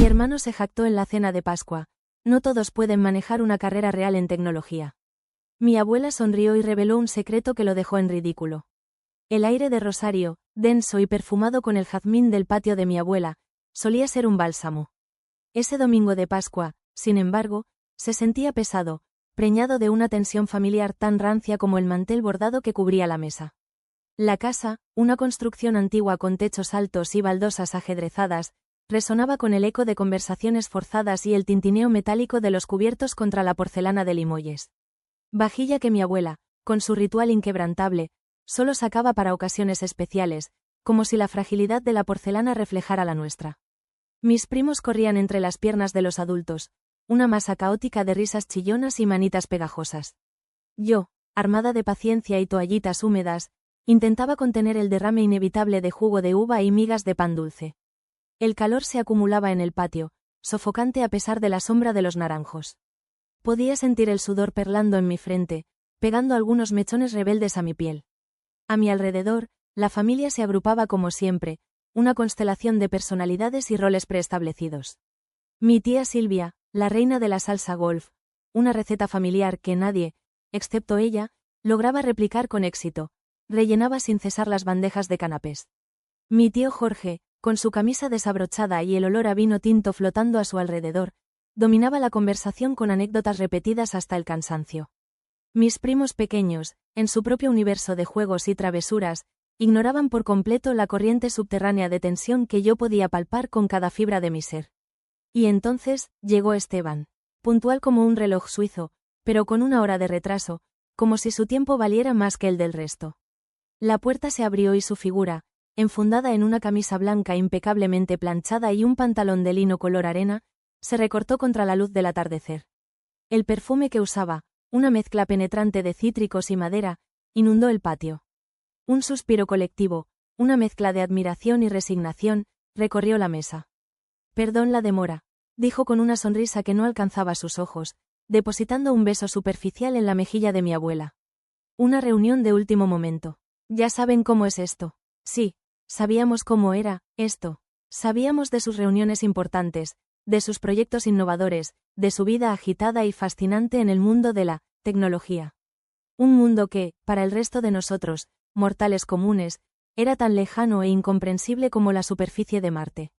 Mi hermano se jactó en la cena de Pascua. No todos pueden manejar una carrera real en tecnología. Mi abuela sonrió y reveló un secreto que lo dejó en ridículo. El aire de Rosario, denso y perfumado con el jazmín del patio de mi abuela, solía ser un bálsamo. Ese domingo de Pascua, sin embargo, se sentía pesado, preñado de una tensión familiar tan rancia como el mantel bordado que cubría la mesa. La casa, una construcción antigua con techos altos y baldosas ajedrezadas, resonaba con el eco de conversaciones forzadas y el tintineo metálico de los cubiertos contra la porcelana de Limoges. Vajilla que mi abuela, con su ritual inquebrantable, solo sacaba para ocasiones especiales, como si la fragilidad de la porcelana reflejara la nuestra. Mis primos corrían entre las piernas de los adultos, una masa caótica de risas chillonas y manitas pegajosas. Yo, armada de paciencia y toallitas húmedas, intentaba contener el derrame inevitable de jugo de uva y migas de pan dulce. El calor se acumulaba en el patio, sofocante a pesar de la sombra de los naranjos. Podía sentir el sudor perlando en mi frente, pegando algunos mechones rebeldes a mi piel. A mi alrededor, la familia se agrupaba como siempre, una constelación de personalidades y roles preestablecidos. Mi tía Silvia, la reina de la salsa golf, una receta familiar que nadie, excepto ella, lograba replicar con éxito, rellenaba sin cesar las bandejas de canapés. Mi tío Jorge, con su camisa desabrochada y el olor a vino tinto flotando a su alrededor, dominaba la conversación con anécdotas repetidas hasta el cansancio. Mis primos pequeños, en su propio universo de juegos y travesuras, ignoraban por completo la corriente subterránea de tensión que yo podía palpar con cada fibra de mi ser. Y entonces, llegó Esteban, puntual como un reloj suizo, pero con una hora de retraso, como si su tiempo valiera más que el del resto. La puerta se abrió y su figura, enfundada en una camisa blanca impecablemente planchada y un pantalón de lino color arena, se recortó contra la luz del atardecer. El perfume que usaba, una mezcla penetrante de cítricos y madera, inundó el patio. Un suspiro colectivo, una mezcla de admiración y resignación, recorrió la mesa. Perdón la demora, dijo con una sonrisa que no alcanzaba sus ojos, depositando un beso superficial en la mejilla de mi abuela. Una reunión de último momento. Ya saben cómo es esto. Sí, sabíamos cómo era, esto. Sabíamos de sus reuniones importantes, de sus proyectos innovadores, de su vida agitada y fascinante en el mundo de la tecnología. Un mundo que, para el resto de nosotros, mortales comunes, era tan lejano e incomprensible como la superficie de Marte.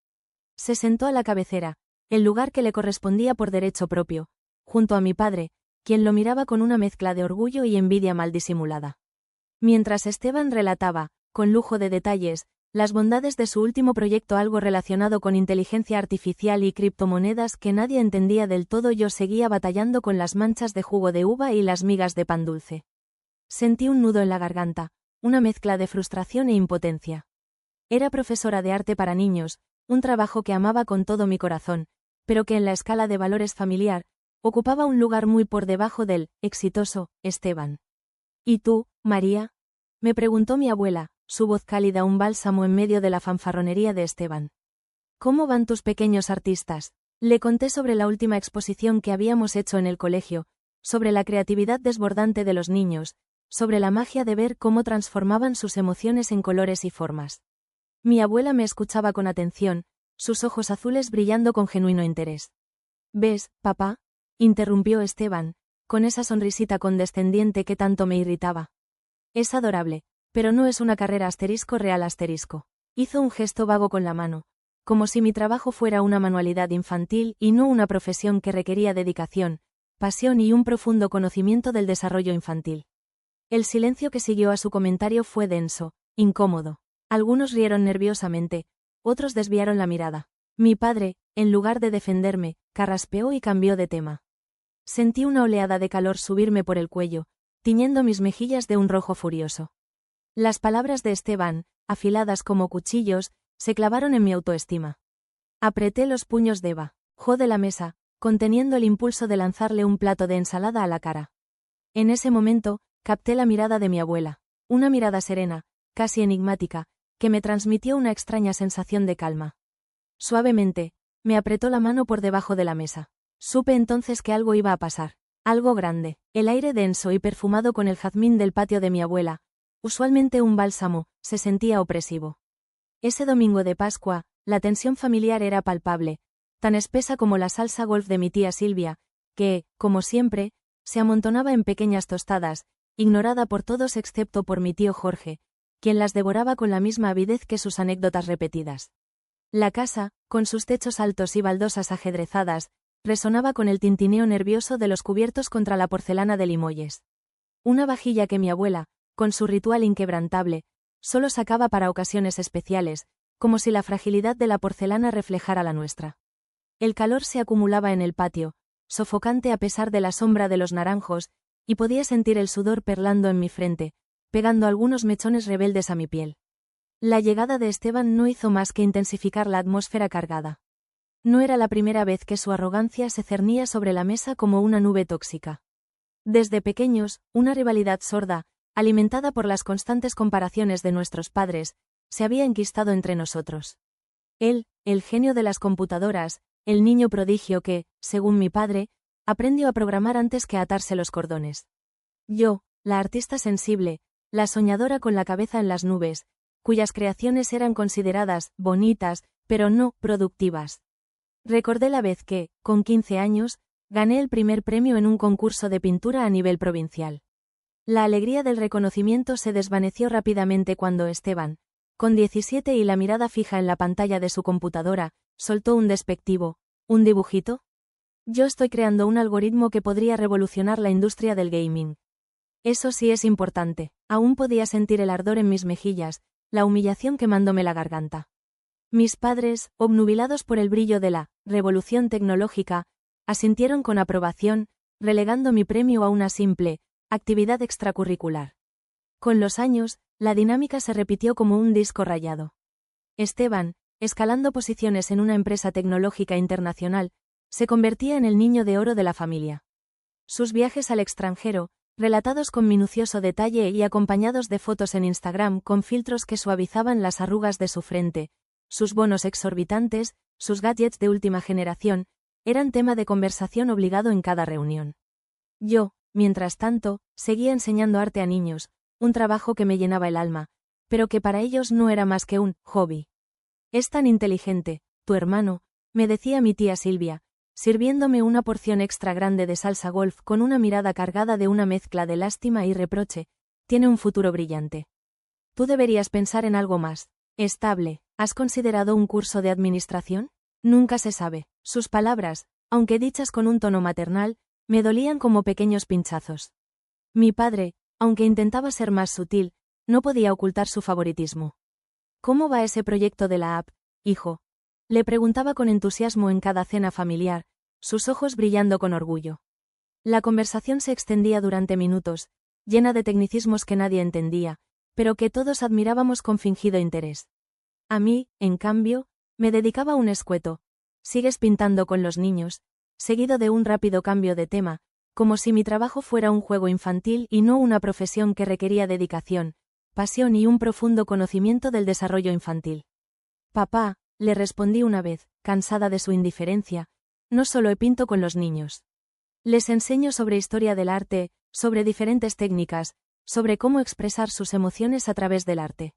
Se sentó a la cabecera, el lugar que le correspondía por derecho propio, junto a mi padre, quien lo miraba con una mezcla de orgullo y envidia mal disimulada. Mientras Esteban relataba, con lujo de detalles, las bondades de su último proyecto, algo relacionado con inteligencia artificial y criptomonedas que nadie entendía del todo, yo seguía batallando con las manchas de jugo de uva y las migas de pan dulce. Sentí un nudo en la garganta, una mezcla de frustración e impotencia. Era profesora de arte para niños, un trabajo que amaba con todo mi corazón, pero que en la escala de valores familiar, ocupaba un lugar muy por debajo del exitoso Esteban. ¿Y tú, María?, me preguntó mi abuela, su voz cálida un bálsamo en medio de la fanfarronería de Esteban. ¿Cómo van tus pequeños artistas? Le conté sobre la última exposición que habíamos hecho en el colegio, sobre la creatividad desbordante de los niños, sobre la magia de ver cómo transformaban sus emociones en colores y formas. Mi abuela me escuchaba con atención, sus ojos azules brillando con genuino interés. ¿Ves, papá?, interrumpió Esteban, con esa sonrisita condescendiente que tanto me irritaba. Es adorable, pero no es una carrera *real*. Hizo un gesto vago con la mano, como si mi trabajo fuera una manualidad infantil y no una profesión que requería dedicación, pasión y un profundo conocimiento del desarrollo infantil. El silencio que siguió a su comentario fue denso, incómodo. Algunos rieron nerviosamente, otros desviaron la mirada. Mi padre, en lugar de defenderme, carraspeó y cambió de tema. Sentí una oleada de calor subirme por el cuello, tiñendo mis mejillas de un rojo furioso. Las palabras de Esteban, afiladas como cuchillos, se clavaron en mi autoestima. Apreté los puños debajo de la mesa, conteniendo el impulso de lanzarle un plato de ensalada a la cara. En ese momento, capté la mirada de mi abuela, una mirada serena, casi enigmática, que me transmitió una extraña sensación de calma. Suavemente, me apretó la mano por debajo de la mesa. Supe entonces que algo iba a pasar. Algo grande. El aire denso y perfumado con el jazmín del patio de mi abuela, usualmente un bálsamo, se sentía opresivo. Ese domingo de Pascua, la tensión familiar era palpable, tan espesa como la salsa golf de mi tía Silvia, que, como siempre, se amontonaba en pequeñas tostadas, ignorada por todos excepto por mi tío Jorge, quien las devoraba con la misma avidez que sus anécdotas repetidas. La casa, con sus techos altos y baldosas ajedrezadas, resonaba con el tintineo nervioso de los cubiertos contra la porcelana de Limoyes. Una vajilla que mi abuela, con su ritual inquebrantable, solo sacaba para ocasiones especiales, como si la fragilidad de la porcelana reflejara la nuestra. El calor se acumulaba en el patio, sofocante a pesar de la sombra de los naranjos, y podía sentir el sudor perlando en mi frente, pegando algunos mechones rebeldes a mi piel. La llegada de Esteban no hizo más que intensificar la atmósfera cargada. No era la primera vez que su arrogancia se cernía sobre la mesa como una nube tóxica. Desde pequeños, una rivalidad sorda, alimentada por las constantes comparaciones de nuestros padres, se había enquistado entre nosotros. Él, el genio de las computadoras, el niño prodigio que, según mi padre, aprendió a programar antes que a atarse los cordones. Yo, la artista sensible, la soñadora con la cabeza en las nubes, cuyas creaciones eran consideradas bonitas, pero no productivas. Recordé la vez que, con 15 años, gané el primer premio en un concurso de pintura a nivel provincial. La alegría del reconocimiento se desvaneció rápidamente cuando Esteban, con 17 y la mirada fija en la pantalla de su computadora, soltó un despectivo: ¿un dibujito? Yo estoy creando un algoritmo que podría revolucionar la industria del gaming. Eso sí es importante. Aún podía sentir el ardor en mis mejillas, la humillación quemándome la garganta. Mis padres, obnubilados por el brillo de la revolución tecnológica, asintieron con aprobación, relegando mi premio a una simple actividad extracurricular. Con los años, la dinámica se repitió como un disco rayado. Esteban, escalando posiciones en una empresa tecnológica internacional, se convertía en el niño de oro de la familia. Sus viajes al extranjero, relatados con minucioso detalle y acompañados de fotos en Instagram con filtros que suavizaban las arrugas de su frente, sus bonos exorbitantes, sus gadgets de última generación, eran tema de conversación obligado en cada reunión. Yo, mientras tanto, seguía enseñando arte a niños, un trabajo que me llenaba el alma, pero que para ellos no era más que un hobby. Es tan inteligente, tu hermano, me decía mi tía Silvia, sirviéndome una porción extra grande de salsa golf con una mirada cargada de una mezcla de lástima y reproche, tiene un futuro brillante. Tú deberías pensar en algo más estable. ¿Has considerado un curso de administración? Nunca se sabe. Sus palabras, aunque dichas con un tono maternal, me dolían como pequeños pinchazos. Mi padre, aunque intentaba ser más sutil, no podía ocultar su favoritismo. ¿Cómo va ese proyecto de la app, hijo? Le preguntaba con entusiasmo en cada cena familiar, sus ojos brillando con orgullo. La conversación se extendía durante minutos, llena de tecnicismos que nadie entendía, pero que todos admirábamos con fingido interés. A mí, en cambio, me dedicaba un escueto: ¿sigues pintando con los niños?, seguido de un rápido cambio de tema, como si mi trabajo fuera un juego infantil y no una profesión que requería dedicación, pasión y un profundo conocimiento del desarrollo infantil. Papá, le respondí una vez, cansada de su indiferencia, no solo pinto con los niños. Les enseño sobre historia del arte, sobre diferentes técnicas, sobre cómo expresar sus emociones a través del arte.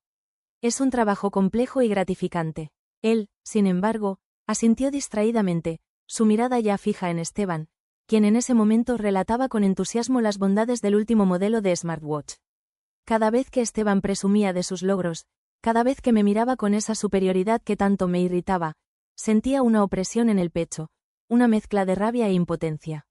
Es un trabajo complejo y gratificante. Él, sin embargo, asintió distraídamente, su mirada ya fija en Esteban, quien en ese momento relataba con entusiasmo las bondades del último modelo de smartwatch. Cada vez que Esteban presumía de sus logros, cada vez que me miraba con esa superioridad que tanto me irritaba, sentía una opresión en el pecho, una mezcla de rabia e impotencia.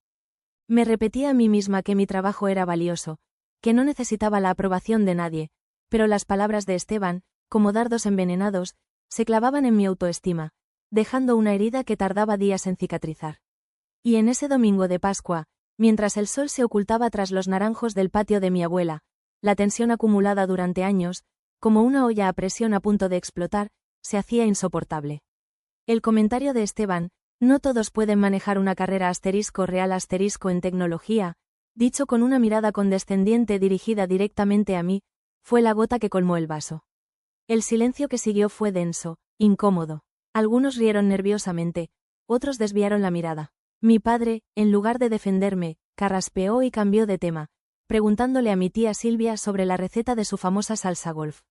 Me repetía a mí misma que mi trabajo era valioso, que no necesitaba la aprobación de nadie, pero las palabras de Esteban, como dardos envenenados, se clavaban en mi autoestima, dejando una herida que tardaba días en cicatrizar. Y en ese domingo de Pascua, mientras el sol se ocultaba tras los naranjos del patio de mi abuela, la tensión acumulada durante años, como una olla a presión a punto de explotar, se hacía insoportable. El comentario de Esteban: no todos pueden manejar una carrera *real* en tecnología, dicho con una mirada condescendiente dirigida directamente a mí, fue la gota que colmó el vaso. El silencio que siguió fue denso, incómodo. Algunos rieron nerviosamente, otros desviaron la mirada. Mi padre, en lugar de defenderme, carraspeó y cambió de tema, preguntándole a mi tía Silvia sobre la receta de su famosa salsa golf.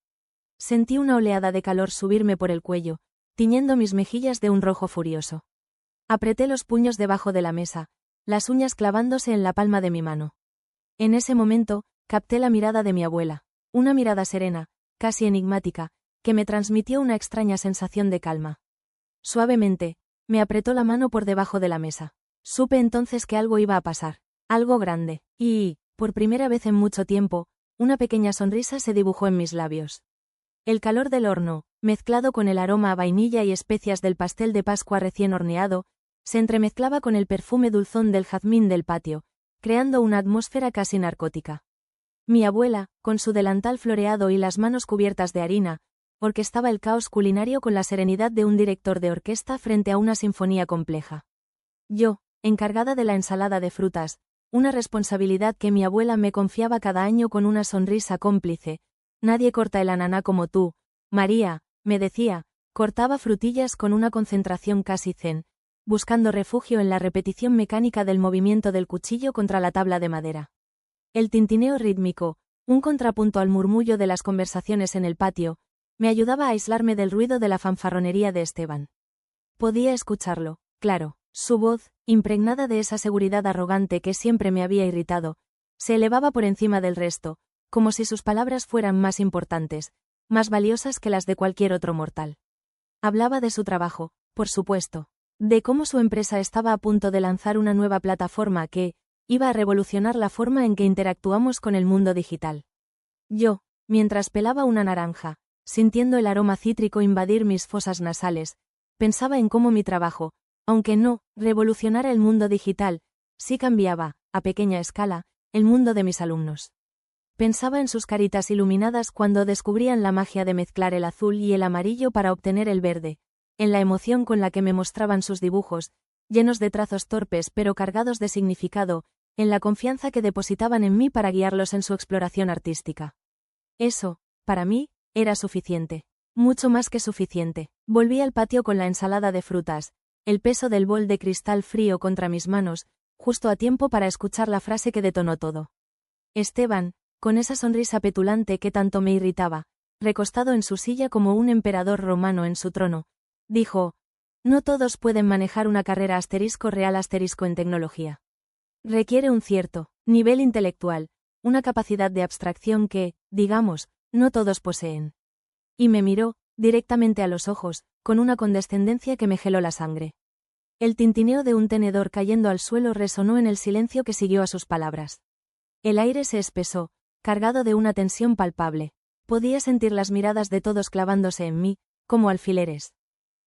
Sentí una oleada de calor subirme por el cuello, tiñendo mis mejillas de un rojo furioso. Apreté los puños debajo de la mesa, las uñas clavándose en la palma de mi mano. En ese momento, capté la mirada de mi abuela, una mirada serena, casi enigmática, que me transmitió una extraña sensación de calma. Suavemente, me apretó la mano por debajo de la mesa. Supe entonces que algo iba a pasar, algo grande, y, por primera vez en mucho tiempo, una pequeña sonrisa se dibujó en mis labios. El calor del horno, mezclado con el aroma a vainilla y especias del pastel de Pascua recién horneado, se entremezclaba con el perfume dulzón del jazmín del patio, creando una atmósfera casi narcótica. Mi abuela, con su delantal floreado y las manos cubiertas de harina, orquestaba el caos culinario con la serenidad de un director de orquesta frente a una sinfonía compleja. Yo, encargada de la ensalada de frutas, una responsabilidad que mi abuela me confiaba cada año con una sonrisa cómplice. Nadie corta el ananá como tú, María, me decía, cortaba frutillas con una concentración casi zen, buscando refugio en la repetición mecánica del movimiento del cuchillo contra la tabla de madera. El tintineo rítmico, un contrapunto al murmullo de las conversaciones en el patio, me ayudaba a aislarme del ruido de la fanfarronería de Esteban. Podía escucharlo, claro, su voz, impregnada de esa seguridad arrogante que siempre me había irritado, se elevaba por encima del resto, como si sus palabras fueran más importantes, más valiosas que las de cualquier otro mortal. Hablaba de su trabajo, por supuesto, de cómo su empresa estaba a punto de lanzar una nueva plataforma que iba a revolucionar la forma en que interactuamos con el mundo digital. Yo, mientras pelaba una naranja, sintiendo el aroma cítrico invadir mis fosas nasales, pensaba en cómo mi trabajo, aunque no revolucionara el mundo digital, sí cambiaba, a pequeña escala, el mundo de mis alumnos. Pensaba en sus caritas iluminadas cuando descubrían la magia de mezclar el azul y el amarillo para obtener el verde, en la emoción con la que me mostraban sus dibujos, llenos de trazos torpes pero cargados de significado, en la confianza que depositaban en mí para guiarlos en su exploración artística. Eso, para mí, era suficiente. Mucho más que suficiente. Volví al patio con la ensalada de frutas, el peso del bol de cristal frío contra mis manos, justo a tiempo para escuchar la frase que detonó todo. Esteban, con esa sonrisa petulante que tanto me irritaba, recostado en su silla como un emperador romano en su trono, dijo: no todos pueden manejar una carrera *real* en tecnología. Requiere un cierto nivel intelectual, una capacidad de abstracción que, digamos, no todos poseen. Y me miró, directamente a los ojos, con una condescendencia que me heló la sangre. El tintineo de un tenedor cayendo al suelo resonó en el silencio que siguió a sus palabras. El aire se espesó, cargado de una tensión palpable. Podía sentir las miradas de todos clavándose en mí, como alfileres.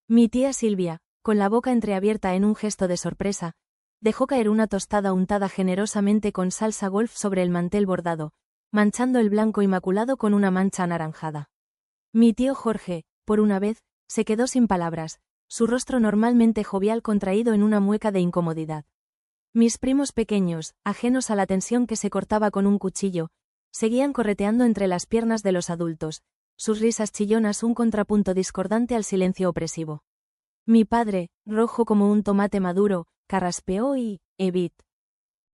Mi tía Silvia, con la boca entreabierta en un gesto de sorpresa, dejó caer una tostada untada generosamente con salsa golf sobre el mantel bordado, manchando el blanco inmaculado con una mancha anaranjada. Mi tío Jorge, por una vez, se quedó sin palabras, su rostro normalmente jovial contraído en una mueca de incomodidad. Mis primos pequeños, ajenos a la tensión que se cortaba con un cuchillo, seguían correteando entre las piernas de los adultos, sus risas chillonas un contrapunto discordante al silencio opresivo. Mi padre, rojo como un tomate maduro, carraspeó y, Evit.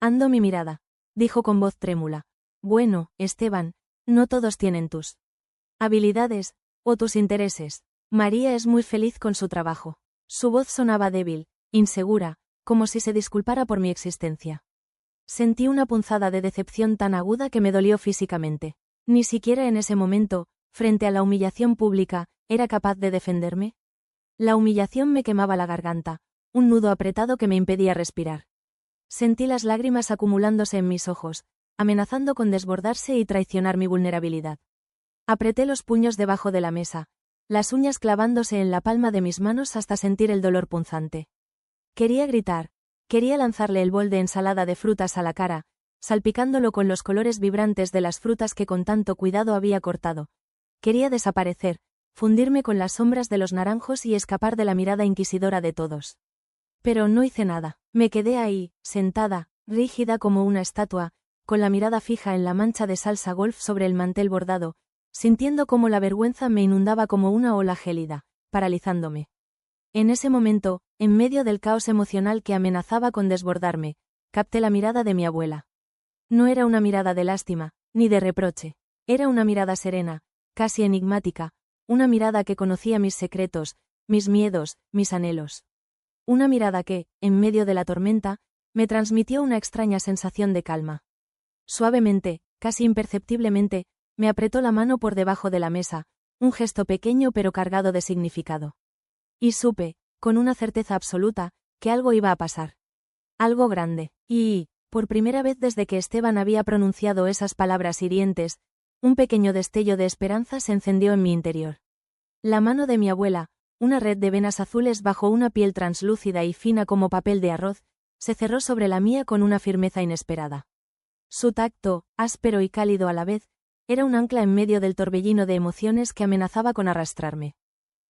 Ando mi mirada, dijo con voz trémula. Bueno, Esteban, no todos tienen tus habilidades, o tus intereses. María es muy feliz con su trabajo. Su voz sonaba débil, insegura, como si se disculpara por mi existencia. Sentí una punzada de decepción tan aguda que me dolió físicamente. Ni siquiera en ese momento, frente a la humillación pública, era capaz de defenderme. La humillación me quemaba la garganta, un nudo apretado que me impedía respirar. Sentí las lágrimas acumulándose en mis ojos, amenazando con desbordarse y traicionar mi vulnerabilidad. Apreté los puños debajo de la mesa, las uñas clavándose en la palma de mis manos hasta sentir el dolor punzante. Quería gritar, quería lanzarle el bol de ensalada de frutas a la cara, salpicándolo con los colores vibrantes de las frutas que con tanto cuidado había cortado. Quería desaparecer, fundirme con las sombras de los naranjos y escapar de la mirada inquisidora de todos. Pero no hice nada, me quedé ahí, sentada, rígida como una estatua, con la mirada fija en la mancha de salsa golf sobre el mantel bordado, sintiendo cómo la vergüenza me inundaba como una ola gélida, paralizándome. En ese momento, en medio del caos emocional que amenazaba con desbordarme, capté la mirada de mi abuela. No era una mirada de lástima, ni de reproche, era una mirada serena, casi enigmática, una mirada que conocía mis secretos, mis miedos, mis anhelos. Una mirada que, en medio de la tormenta, me transmitió una extraña sensación de calma. Suavemente, casi imperceptiblemente, me apretó la mano por debajo de la mesa, un gesto pequeño pero cargado de significado. Y supe, con una certeza absoluta, que algo iba a pasar. Algo grande. Y, por primera vez desde que Esteban había pronunciado esas palabras hirientes, un pequeño destello de esperanza se encendió en mi interior. La mano de mi abuela, una red de venas azules bajo una piel translúcida y fina como papel de arroz, se cerró sobre la mía con una firmeza inesperada. Su tacto, áspero y cálido a la vez, era un ancla en medio del torbellino de emociones que amenazaba con arrastrarme.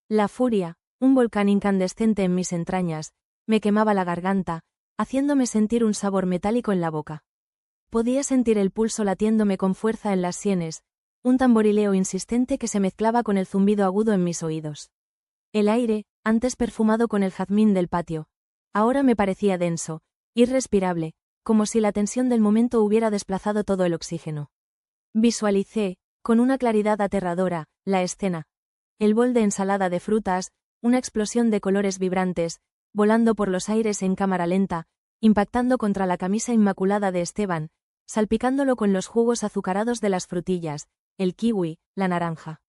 La furia, un volcán incandescente en mis entrañas, me quemaba la garganta, haciéndome sentir un sabor metálico en la boca. Podía sentir el pulso latiéndome con fuerza en las sienes, un tamborileo insistente que se mezclaba con el zumbido agudo en mis oídos. El aire, antes perfumado con el jazmín del patio, ahora me parecía denso, irrespirable, como si la tensión del momento hubiera desplazado todo el oxígeno. Visualicé, con una claridad aterradora, la escena. El bol de ensalada de frutas, una explosión de colores vibrantes, volando por los aires en cámara lenta, impactando contra la camisa inmaculada de Esteban, salpicándolo con los jugos azucarados de las frutillas, el kiwi, la naranja.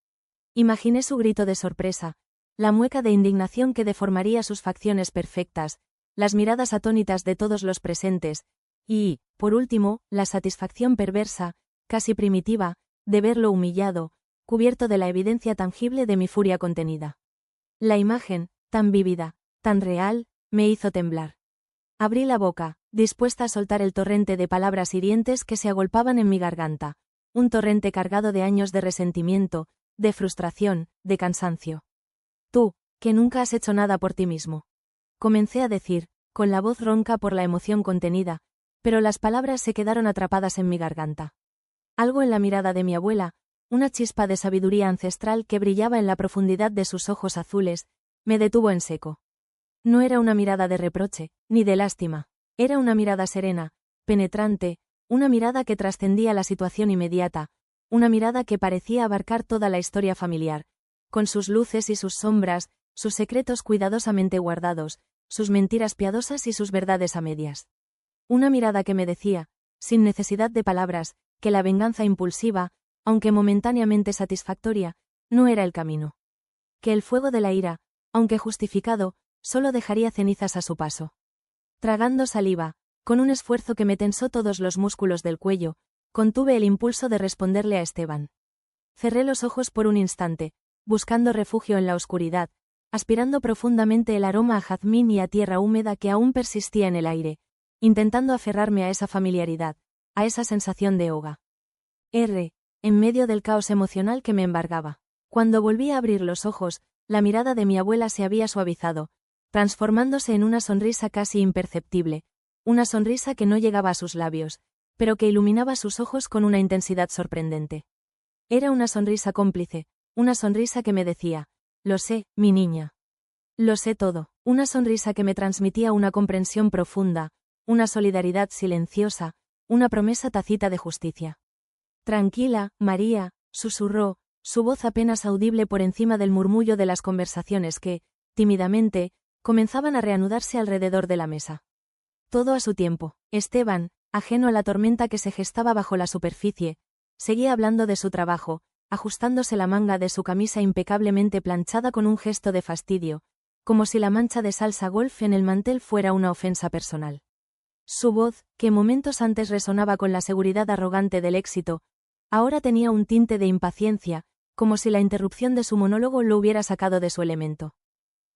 Imaginé su grito de sorpresa, la mueca de indignación que deformaría sus facciones perfectas, las miradas atónitas de todos los presentes, y, por último, la satisfacción perversa, casi primitiva, de verlo humillado, cubierto de la evidencia tangible de mi furia contenida. La imagen, tan vívida, tan real, me hizo temblar. Abrí la boca, dispuesta a soltar el torrente de palabras hirientes que se agolpaban en mi garganta, un torrente cargado de años de resentimiento, de frustración, de cansancio. Tú, que nunca has hecho nada por ti mismo. Comencé a decir, con la voz ronca por la emoción contenida, pero las palabras se quedaron atrapadas en mi garganta. Algo en la mirada de mi abuela, una chispa de sabiduría ancestral que brillaba en la profundidad de sus ojos azules, me detuvo en seco. No era una mirada de reproche, ni de lástima. Era una mirada serena, penetrante, una mirada que trascendía la situación inmediata, una mirada que parecía abarcar toda la historia familiar, con sus luces y sus sombras, sus secretos cuidadosamente guardados, sus mentiras piadosas y sus verdades a medias. Una mirada que me decía, sin necesidad de palabras, que la venganza impulsiva, aunque momentáneamente satisfactoria, no era el camino. Que el fuego de la ira, aunque justificado, solo dejaría cenizas a su paso. Tragando saliva, con un esfuerzo que me tensó todos los músculos del cuello, contuve el impulso de responderle a Esteban. Cerré los ojos por un instante, buscando refugio en la oscuridad, aspirando profundamente el aroma a jazmín y a tierra húmeda que aún persistía en el aire, intentando aferrarme a esa familiaridad, a esa sensación de hoga. En medio del caos emocional que me embargaba. Cuando volví a abrir los ojos, la mirada de mi abuela se había suavizado, transformándose en una sonrisa casi imperceptible, una sonrisa que no llegaba a sus labios, pero que iluminaba sus ojos con una intensidad sorprendente. Era una sonrisa cómplice, una sonrisa que me decía, lo sé, mi niña. Lo sé todo, una sonrisa que me transmitía una comprensión profunda, una solidaridad silenciosa, una promesa tácita de justicia. Tranquila, María, susurró, su voz apenas audible por encima del murmullo de las conversaciones que, tímidamente, comenzaban a reanudarse alrededor de la mesa. Todo a su tiempo. Esteban, ajeno a la tormenta que se gestaba bajo la superficie, seguía hablando de su trabajo, ajustándose la manga de su camisa impecablemente planchada con un gesto de fastidio, como si la mancha de salsa golf en el mantel fuera una ofensa personal. Su voz, que momentos antes resonaba con la seguridad arrogante del éxito, ahora tenía un tinte de impaciencia, como si la interrupción de su monólogo lo hubiera sacado de su elemento.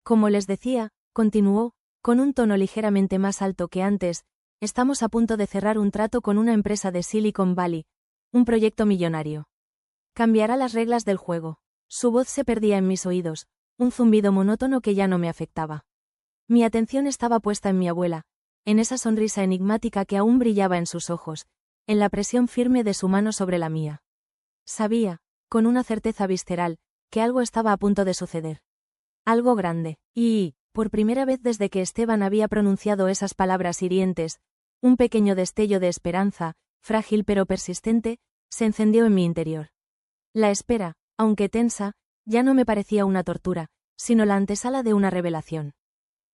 Como les decía, continuó, con un tono ligeramente más alto que antes, estamos a punto de cerrar un trato con una empresa de Silicon Valley, un proyecto millonario. Cambiará las reglas del juego. Su voz se perdía en mis oídos, un zumbido monótono que ya no me afectaba. Mi atención estaba puesta en mi abuela, en esa sonrisa enigmática que aún brillaba en sus ojos, en la presión firme de su mano sobre la mía. Sabía, con una certeza visceral, que algo estaba a punto de suceder. Algo grande, y, por primera vez desde que Esteban había pronunciado esas palabras hirientes, un pequeño destello de esperanza, frágil pero persistente, se encendió en mi interior. La espera, aunque tensa, ya no me parecía una tortura, sino la antesala de una revelación.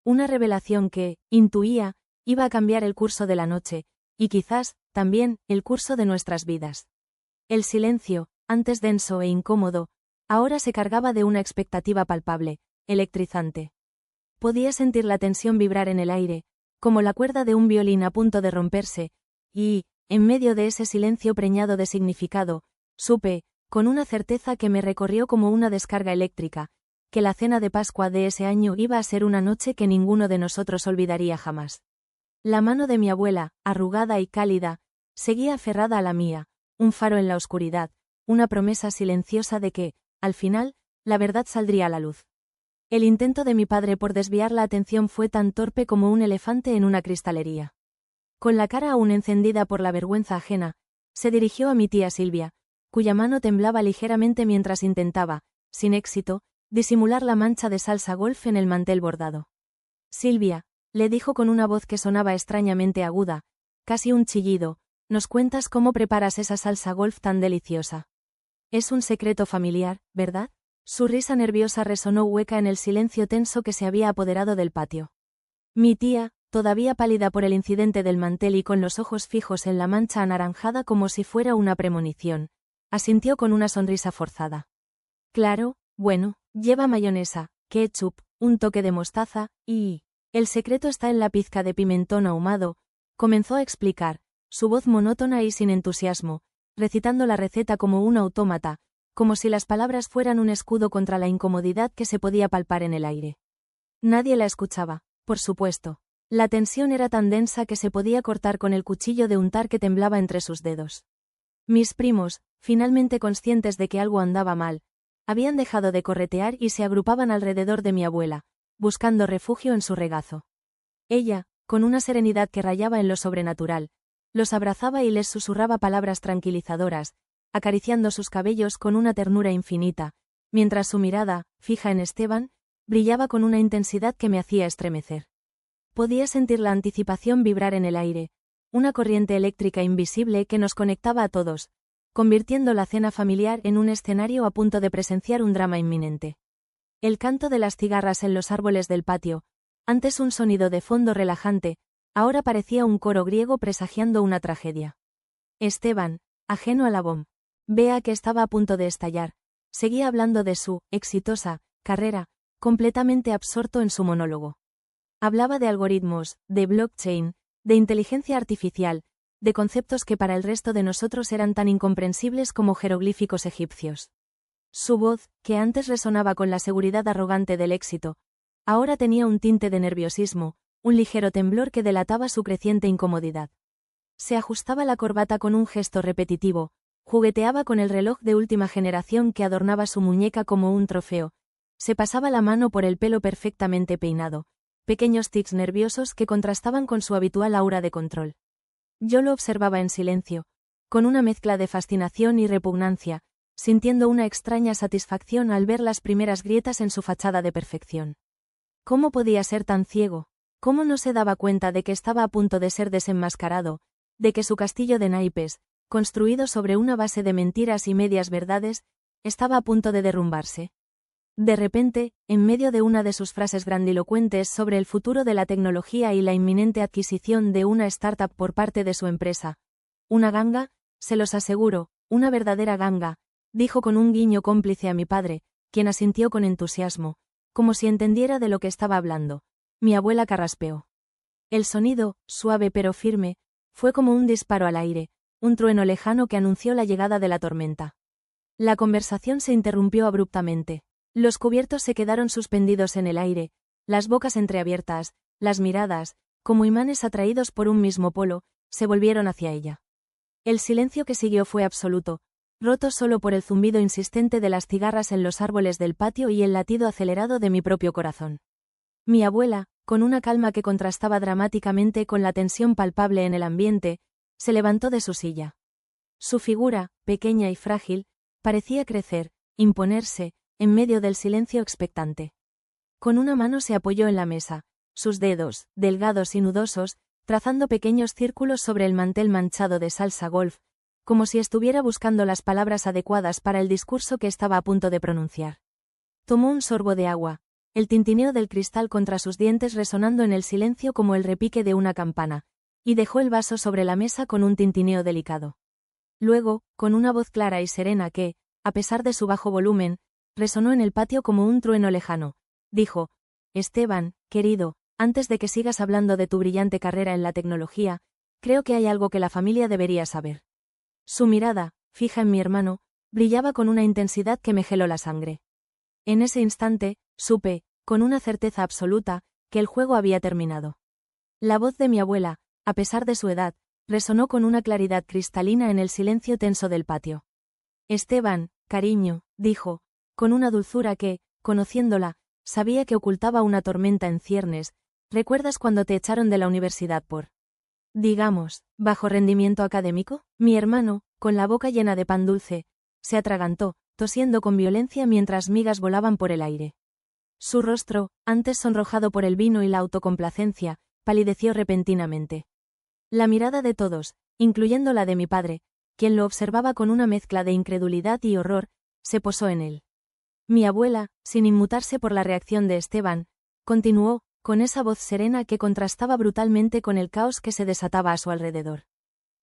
Una revelación que, intuía, iba a cambiar el curso de la noche, y quizás, también, el curso de nuestras vidas. El silencio, antes denso e incómodo, ahora se cargaba de una expectativa palpable, electrizante. Podía sentir la tensión vibrar en el aire, como la cuerda de un violín a punto de romperse, y, en medio de ese silencio preñado de significado, supe, con una certeza que me recorrió como una descarga eléctrica, que la cena de Pascua de ese año iba a ser una noche que ninguno de nosotros olvidaría jamás. La mano de mi abuela, arrugada y cálida, seguía aferrada a la mía, un faro en la oscuridad, una promesa silenciosa de que, al final, la verdad saldría a la luz. El intento de mi padre por desviar la atención fue tan torpe como un elefante en una cristalería. Con la cara aún encendida por la vergüenza ajena, se dirigió a mi tía Silvia, cuya mano temblaba ligeramente mientras intentaba, sin éxito, disimular la mancha de salsa golf en el mantel bordado. Silvia, le dijo con una voz que sonaba extrañamente aguda, casi un chillido, ¿nos cuentas cómo preparas esa salsa golf tan deliciosa? Es un secreto familiar, ¿verdad? Su risa nerviosa resonó hueca en el silencio tenso que se había apoderado del patio. Mi tía, todavía pálida por el incidente del mantel y con los ojos fijos en la mancha anaranjada como si fuera una premonición, asintió con una sonrisa forzada. Claro, bueno, lleva mayonesa, ketchup, un toque de mostaza, y... El secreto está en la pizca de pimentón ahumado, comenzó a explicar, su voz monótona y sin entusiasmo, recitando la receta como un autómata, como si las palabras fueran un escudo contra la incomodidad que se podía palpar en el aire. Nadie la escuchaba, por supuesto. La tensión era tan densa que se podía cortar con el cuchillo de untar que temblaba entre sus dedos. Mis primos, finalmente conscientes de que algo andaba mal, habían dejado de corretear y se agrupaban alrededor de mi abuela, buscando refugio en su regazo. Ella, con una serenidad que rayaba en lo sobrenatural, los abrazaba y les susurraba palabras tranquilizadoras, acariciando sus cabellos con una ternura infinita, mientras su mirada, fija en Esteban, brillaba con una intensidad que me hacía estremecer. Podía sentir la anticipación vibrar en el aire, una corriente eléctrica invisible que nos conectaba a todos, convirtiendo la cena familiar en un escenario a punto de presenciar un drama inminente. El canto de las cigarras en los árboles del patio, antes un sonido de fondo relajante, ahora parecía un coro griego presagiando una tragedia. Esteban, ajeno a la bomba, vea que estaba a punto de estallar, seguía hablando de su exitosa carrera, completamente absorto en su monólogo. Hablaba de algoritmos, de blockchain, de inteligencia artificial, de conceptos que para el resto de nosotros eran tan incomprensibles como jeroglíficos egipcios. Su voz, que antes resonaba con la seguridad arrogante del éxito, ahora tenía un tinte de nerviosismo, un ligero temblor que delataba su creciente incomodidad. Se ajustaba la corbata con un gesto repetitivo, jugueteaba con el reloj de última generación que adornaba su muñeca como un trofeo, se pasaba la mano por el pelo perfectamente peinado, pequeños tics nerviosos que contrastaban con su habitual aura de control. Yo lo observaba en silencio, con una mezcla de fascinación y repugnancia, sintiendo una extraña satisfacción al ver las primeras grietas en su fachada de perfección. ¿Cómo podía ser tan ciego? ¿Cómo no se daba cuenta de que estaba a punto de ser desenmascarado, de que su castillo de naipes, construido sobre una base de mentiras y medias verdades, estaba a punto de derrumbarse? De repente, en medio de una de sus frases grandilocuentes sobre el futuro de la tecnología y la inminente adquisición de una startup por parte de su empresa, una ganga, se los aseguro, una verdadera ganga, dijo con un guiño cómplice a mi padre, quien asintió con entusiasmo, como si entendiera de lo que estaba hablando. Mi abuela carraspeó. El sonido, suave pero firme, fue como un disparo al aire, un trueno lejano que anunció la llegada de la tormenta. La conversación se interrumpió abruptamente. Los cubiertos se quedaron suspendidos en el aire, las bocas entreabiertas, las miradas, como imanes atraídos por un mismo polo, se volvieron hacia ella. El silencio que siguió fue absoluto, roto solo por el zumbido insistente de las cigarras en los árboles del patio y el latido acelerado de mi propio corazón. Mi abuela, con una calma que contrastaba dramáticamente con la tensión palpable en el ambiente, se levantó de su silla. Su figura, pequeña y frágil, parecía crecer, imponerse, en medio del silencio expectante. Con una mano se apoyó en la mesa, sus dedos, delgados y nudosos, trazando pequeños círculos sobre el mantel manchado de salsa golf, como si estuviera buscando las palabras adecuadas para el discurso que estaba a punto de pronunciar. Tomó un sorbo de agua, el tintineo del cristal contra sus dientes resonando en el silencio como el repique de una campana, y dejó el vaso sobre la mesa con un tintineo delicado. Luego, con una voz clara y serena que, a pesar de su bajo volumen, resonó en el patio como un trueno lejano, dijo: Esteban, querido, antes de que sigas hablando de tu brillante carrera en la tecnología, creo que hay algo que la familia debería saber. Su mirada, fija en mi hermano, brillaba con una intensidad que me heló la sangre. En ese instante, supe, con una certeza absoluta, que el juego había terminado. La voz de mi abuela, a pesar de su edad, resonó con una claridad cristalina en el silencio tenso del patio. Esteban, cariño, dijo, con una dulzura que, conociéndola, sabía que ocultaba una tormenta en ciernes. ¿Recuerdas cuando te echaron de la universidad por, digamos, bajo rendimiento académico? Mi hermano, con la boca llena de pan dulce, se atragantó, tosiendo con violencia mientras migas volaban por el aire. Su rostro, antes sonrojado por el vino y la autocomplacencia, palideció repentinamente. La mirada de todos, incluyendo la de mi padre, quien lo observaba con una mezcla de incredulidad y horror, se posó en él. Mi abuela, sin inmutarse por la reacción de Esteban, continuó, con esa voz serena que contrastaba brutalmente con el caos que se desataba a su alrededor.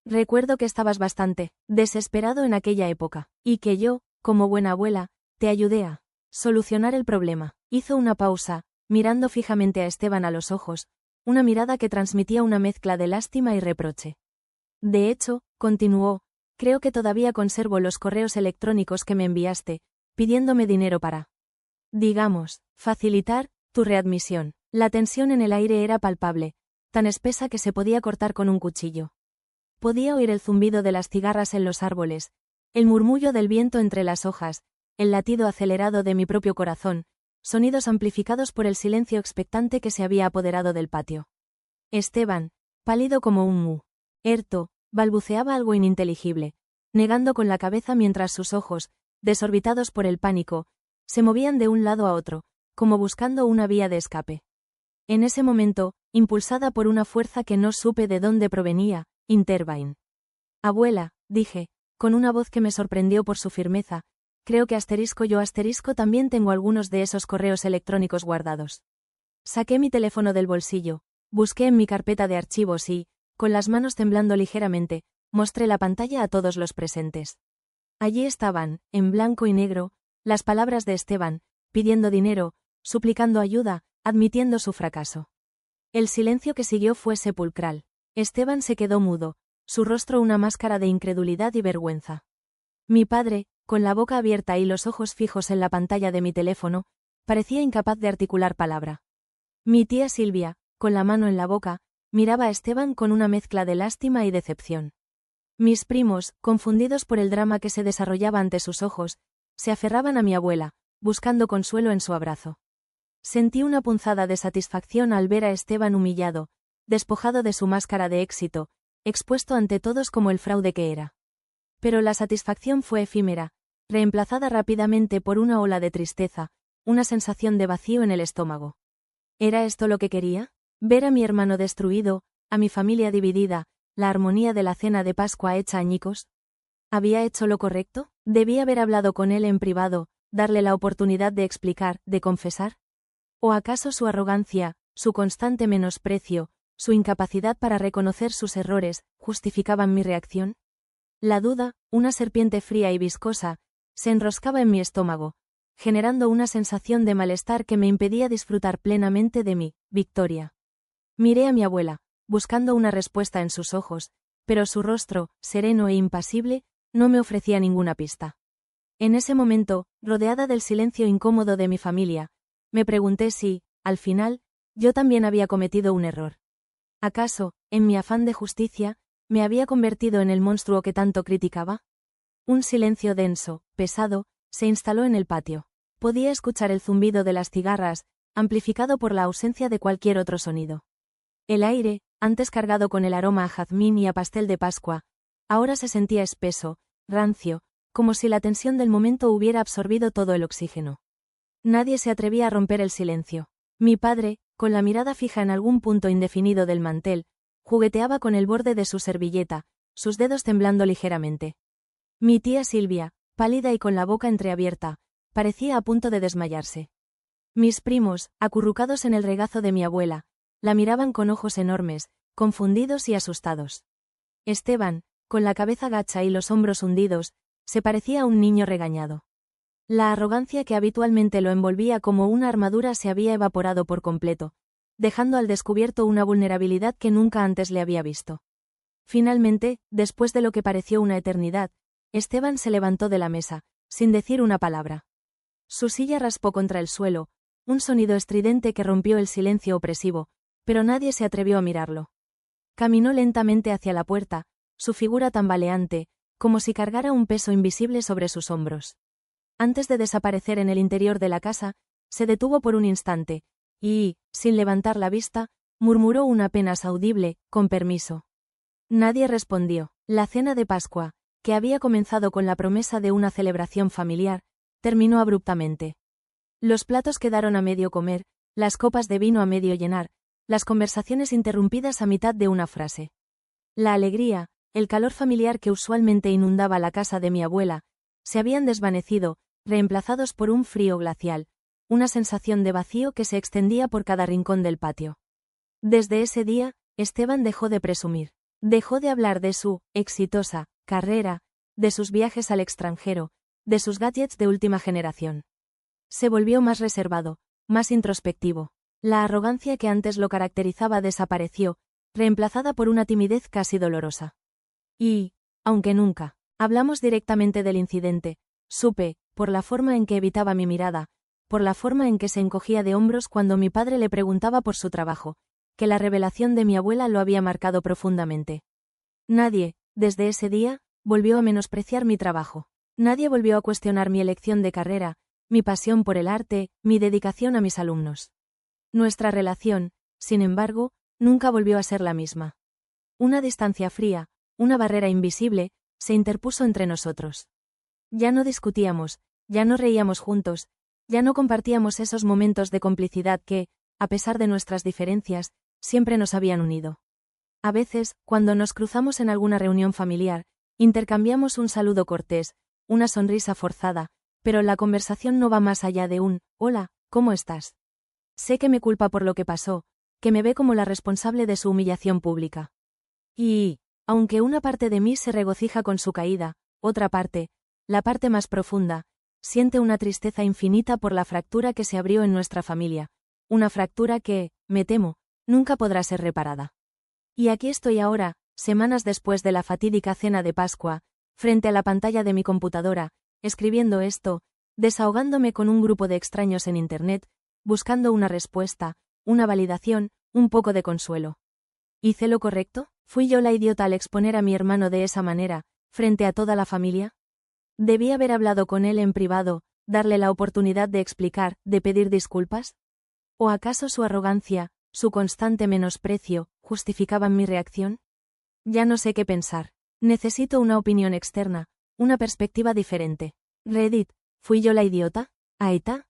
Recuerdo que estabas bastante desesperado en aquella época, y que yo, como buena abuela, te ayudé a solucionar el problema. Hizo una pausa, mirando fijamente a Esteban a los ojos, una mirada que transmitía una mezcla de lástima y reproche. De hecho, continuó, creo que todavía conservo los correos electrónicos que me enviaste, pidiéndome dinero para, digamos, facilitar tu readmisión. La tensión en el aire era palpable, tan espesa que se podía cortar con un cuchillo. Podía oír el zumbido de las cigarras en los árboles, el murmullo del viento entre las hojas, el latido acelerado de mi propio corazón, sonidos amplificados por el silencio expectante que se había apoderado del patio. Esteban, pálido como un muerto, balbuceaba algo ininteligible, negando con la cabeza mientras sus ojos, desorbitados por el pánico, se movían de un lado a otro, como buscando una vía de escape. En ese momento, impulsada por una fuerza que no supe de dónde provenía, intervine. Abuela, dije, con una voz que me sorprendió por su firmeza, creo que yo también tengo algunos de esos correos electrónicos guardados. Saqué mi teléfono del bolsillo, busqué en mi carpeta de archivos y, con las manos temblando ligeramente, mostré la pantalla a todos los presentes. Allí estaban, en blanco y negro, las palabras de Esteban, pidiendo dinero, suplicando ayuda, admitiendo su fracaso. El silencio que siguió fue sepulcral. Esteban se quedó mudo, su rostro una máscara de incredulidad y vergüenza. Mi padre, con la boca abierta y los ojos fijos en la pantalla de mi teléfono, parecía incapaz de articular palabra. Mi tía Silvia, con la mano en la boca, miraba a Esteban con una mezcla de lástima y decepción. Mis primos, confundidos por el drama que se desarrollaba ante sus ojos, se aferraban a mi abuela, buscando consuelo en su abrazo. Sentí una punzada de satisfacción al ver a Esteban humillado, despojado de su máscara de éxito, expuesto ante todos como el fraude que era. Pero la satisfacción fue efímera, reemplazada rápidamente por una ola de tristeza, una sensación de vacío en el estómago. ¿Era esto lo que quería? Ver a mi hermano destruido, a mi familia dividida, la armonía de la cena de Pascua hecha añicos. ¿Había hecho lo correcto? ¿Debí haber hablado con él en privado, darle la oportunidad de explicar, de confesar? ¿O acaso su arrogancia, su constante menosprecio, su incapacidad para reconocer sus errores, justificaban mi reacción? La duda, una serpiente fría y viscosa, se enroscaba en mi estómago, generando una sensación de malestar que me impedía disfrutar plenamente de mi victoria. Miré a mi abuela, buscando una respuesta en sus ojos, pero su rostro, sereno e impasible, no me ofrecía ninguna pista. En ese momento, rodeada del silencio incómodo de mi familia, me pregunté si, al final, yo también había cometido un error. ¿Acaso, en mi afán de justicia, me había convertido en el monstruo que tanto criticaba? Un silencio denso, pesado, se instaló en el patio. Podía escuchar el zumbido de las cigarras, amplificado por la ausencia de cualquier otro sonido. El aire, antes cargado con el aroma a jazmín y a pastel de Pascua, ahora se sentía espeso, rancio, como si la tensión del momento hubiera absorbido todo el oxígeno. Nadie se atrevía a romper el silencio. Mi padre, con la mirada fija en algún punto indefinido del mantel, jugueteaba con el borde de su servilleta, sus dedos temblando ligeramente. Mi tía Silvia, pálida y con la boca entreabierta, parecía a punto de desmayarse. Mis primos, acurrucados en el regazo de mi abuela, la miraban con ojos enormes, confundidos y asustados. Esteban, con la cabeza gacha y los hombros hundidos, se parecía a un niño regañado. La arrogancia que habitualmente lo envolvía como una armadura se había evaporado por completo, dejando al descubierto una vulnerabilidad que nunca antes le había visto. Finalmente, después de lo que pareció una eternidad, Esteban se levantó de la mesa, sin decir una palabra. Su silla raspó contra el suelo, un sonido estridente que rompió el silencio opresivo, pero nadie se atrevió a mirarlo. Caminó lentamente hacia la puerta, su figura tambaleante, como si cargara un peso invisible sobre sus hombros. Antes de desaparecer en el interior de la casa, se detuvo por un instante, y, sin levantar la vista, murmuró un apenas audible, con permiso. Nadie respondió. La cena de Pascua, que había comenzado con la promesa de una celebración familiar, terminó abruptamente. Los platos quedaron a medio comer, las copas de vino a medio llenar, las conversaciones interrumpidas a mitad de una frase. La alegría, el calor familiar que usualmente inundaba la casa de mi abuela, se habían desvanecido, reemplazados por un frío glacial, una sensación de vacío que se extendía por cada rincón del patio. Desde ese día, Esteban dejó de presumir. Dejó de hablar de su exitosa carrera, de sus viajes al extranjero, de sus gadgets de última generación. Se volvió más reservado, más introspectivo. La arrogancia que antes lo caracterizaba desapareció, reemplazada por una timidez casi dolorosa. Y, aunque nunca hablamos directamente del incidente, supe, por la forma en que evitaba mi mirada, por la forma en que se encogía de hombros cuando mi padre le preguntaba por su trabajo, que la revelación de mi abuela lo había marcado profundamente. Nadie, desde ese día, volvió a menospreciar mi trabajo. Nadie volvió a cuestionar mi elección de carrera, mi pasión por el arte, mi dedicación a mis alumnos. Nuestra relación, sin embargo, nunca volvió a ser la misma. Una distancia fría, una barrera invisible, se interpuso entre nosotros. Ya no discutíamos, ya no reíamos juntos, ya no compartíamos esos momentos de complicidad que, a pesar de nuestras diferencias, siempre nos habían unido. A veces, cuando nos cruzamos en alguna reunión familiar, intercambiamos un saludo cortés, una sonrisa forzada, pero la conversación no va más allá de un «Hola, ¿cómo estás?». Sé que me culpa por lo que pasó, que me ve como la responsable de su humillación pública. Y, aunque una parte de mí se regocija con su caída, otra parte, la parte más profunda, siente una tristeza infinita por la fractura que se abrió en nuestra familia, una fractura que, me temo, nunca podrá ser reparada. Y aquí estoy ahora, semanas después de la fatídica cena de Pascua, frente a la pantalla de mi computadora, escribiendo esto, desahogándome con un grupo de extraños en Internet, buscando una respuesta, una validación, un poco de consuelo. ¿Hice lo correcto? ¿Fui yo la idiota al exponer a mi hermano de esa manera, frente a toda la familia? ¿Debí haber hablado con él en privado, darle la oportunidad de explicar, de pedir disculpas? ¿O acaso su arrogancia, su constante menosprecio, justificaban mi reacción? Ya no sé qué pensar. Necesito una opinión externa, una perspectiva diferente. Reddit, ¿fui yo la idiota? ¿Aeta?